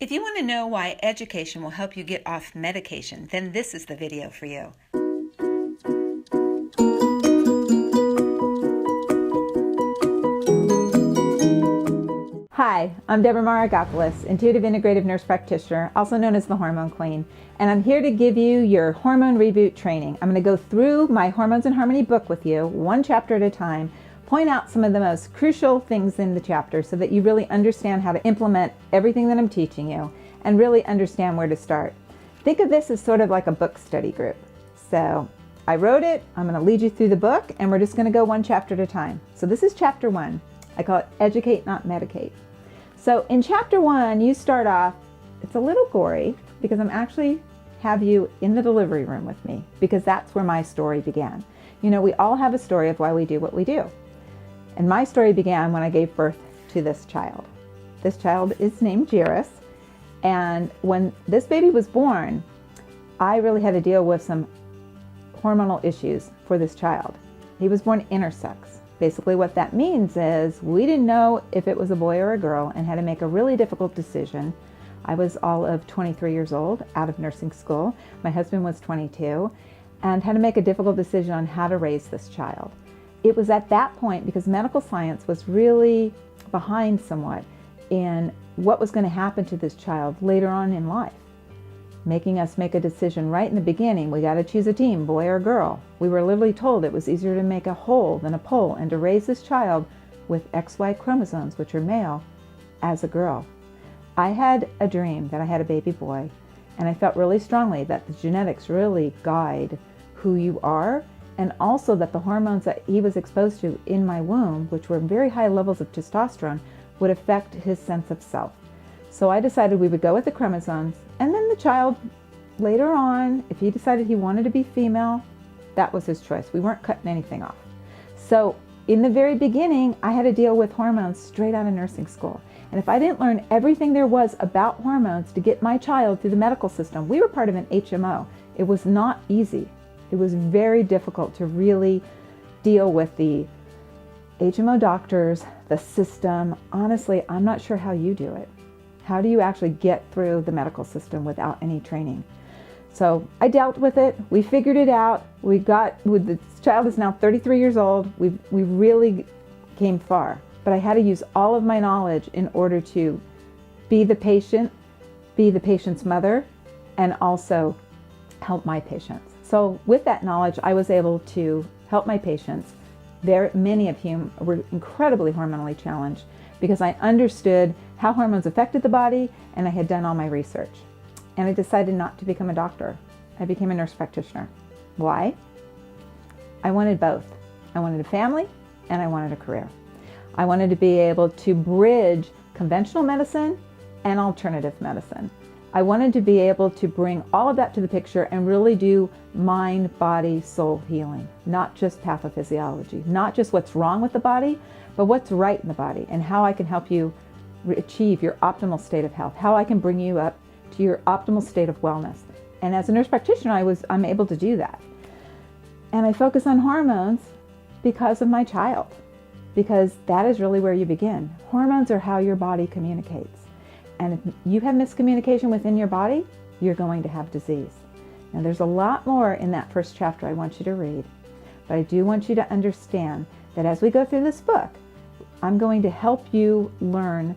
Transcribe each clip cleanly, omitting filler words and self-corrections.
If you want to know why education will help you get off medication, then this is the video for you. Hi, I'm Deborah Maragopoulos, Intuitive Integrative Nurse Practitioner, also known as the Hormone Queen, and I'm here to give you your hormone reboot training. I'm going to go through my Hormones in Harmony book with you, one chapter at a time, point out some of the most crucial things in the chapter so that you really understand how to implement everything that I'm teaching you and really understand where to start. Think of this as sort of like a book study group. So I wrote it, I'm going to lead you through the book, and we're just going to go one chapter at a time. So this is chapter 1. I call it Educate, Not Medicate. So in chapter 1, you start off, it's a little gory because I'm actually have you in the delivery room with me because that's where my story began. You know, we all have a story of why we do what we do. And my story began when I gave birth to this child. This child is named Jairus. And when this baby was born, I really had to deal with some hormonal issues for this child. He was born intersex. Basically what that means is we didn't know if it was a boy or a girl and had to make a really difficult decision. I was all of 23 years old, out of nursing school. My husband was 22, and had to make a difficult decision on how to raise this child. It was at that point, because medical science was really behind somewhat in what was going to happen to this child later on in life, making us make a decision right in the beginning. We got to choose a team, boy or girl. We were literally told it was easier to make a hole than a pole and to raise this child with XY chromosomes, which are male, as a girl. I had a dream that I had a baby boy, and I felt really strongly that the genetics really guide who you are, and also that the hormones that he was exposed to in my womb, which were very high levels of testosterone, would affect his sense of self. So I decided we would go with the chromosomes, and then the child later on, if he decided he wanted to be female, that was his choice. We weren't cutting anything off. So in the very beginning, I had to deal with hormones straight out of nursing school. And if I didn't learn everything there was about hormones to get my child through the medical system, we were part of an HMO. It was not easy. It was very difficult to really deal with the HMO doctors, the system. Honestly, I'm not sure how you do it. How do you actually get through the medical system without any training? So I dealt with it. We figured it out. This child is now 33 years old. We really came far. But I had to use all of my knowledge in order to be the patient, be the patient's mother, and also help my patients. So with that knowledge, I was able to help my patients. Many of whom were incredibly hormonally challenged because I understood how hormones affected the body, and I had done all my research. And I decided not to become a doctor. I became a nurse practitioner. Why? I wanted both. I wanted a family and I wanted a career. I wanted to be able to bridge conventional medicine and alternative medicine. I wanted to be able to bring all of that to the picture and really do mind, body, soul healing, not just pathophysiology, not just what's wrong with the body, but what's right in the body and how I can help you achieve your optimal state of health, how I can bring you up to your optimal state of wellness. And as a nurse practitioner, I'm able to do that. And I focus on hormones because of my child, because that is really where you begin. Hormones are how your body communicates. And if you have miscommunication within your body, you're going to have disease. Now there's a lot more in that first chapter I want you to read, but I do want you to understand that as we go through this book, I'm going to help you learn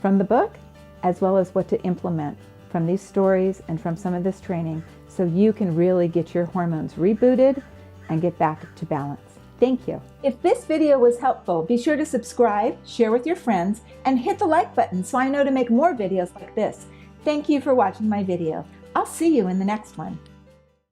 from the book as well as what to implement from these stories and from some of this training so you can really get your hormones rebooted and get back to balance. Thank you. If this video was helpful, be sure to subscribe, share with your friends, and hit the like button so I know to make more videos like this. Thank you for watching my video. I'll see you in the next one.